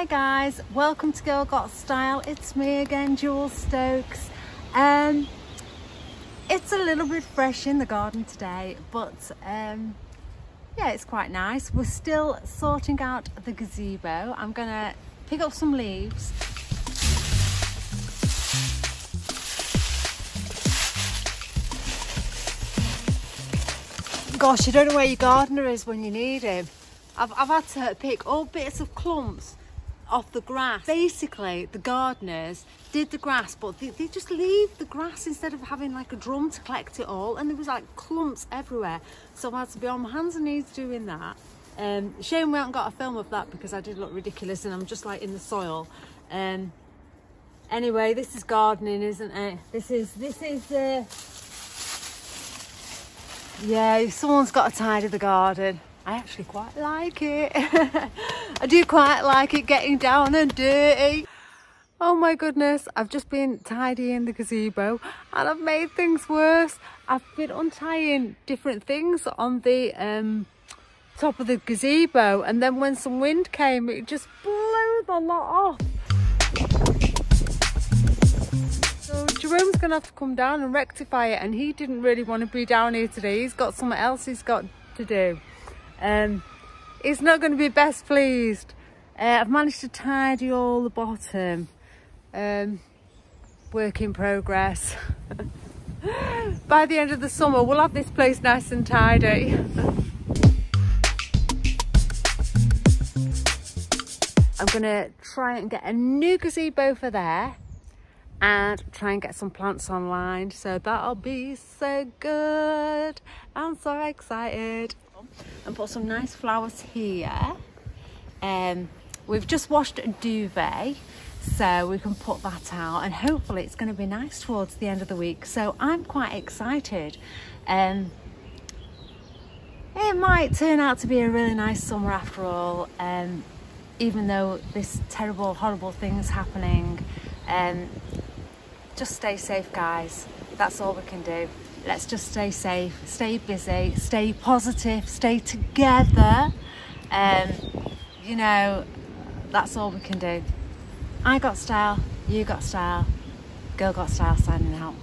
guys, welcome to Girl Got Style. It's me again, Juel Stokes. It's a little bit fresh in the garden today, but yeah, it's quite nice. We're still sorting out the gazebo. I'm gonna pick up some leaves. Gosh, you don't know where your gardener is when you need him. I've had to pick all bits of clumps off the grass. Basically, the gardeners did the grass, but they just leave the grass instead of having like a drum to collect it all, and there was like clumps everywhere. So I had to be on my hands and knees doing that. Shame we haven't got a film of that because I did look ridiculous and I'm just like in the soil. Anyway, this is gardening, isn't it? This is yeah, someone's got to tidy the garden. I actually quite like it. I do quite like it getting down and dirty. Oh my goodness, I've just been tidying the gazebo and I've made things worse. I've been untying different things on the top of the gazebo, and then when some wind came, it just blew the lot off. So Jerome's gonna have to come down and rectify it, and he didn't really want to be down here today. He's got something else he's got to do. He's not going to be best pleased. I've managed to tidy all the bottom. Work in progress. By the end of the summer, we'll have this place nice and tidy. I'm going to try and get a new gazebo for there and try and get some plants online. So that'll be so good. I'm so excited. And put some nice flowers here. We've just washed a duvet, so we can put that out, and hopefully it's going to be nice towards the end of the week. So I'm quite excited. It might turn out to be a really nice summer after all, even though this terrible, horrible thing is happening. Just stay safe, guys. That's all we can do. Let's just stay safe, stay busy, stay positive, stay together. You know, that's all we can do. I got style, you got style, Girl Got Style signing out.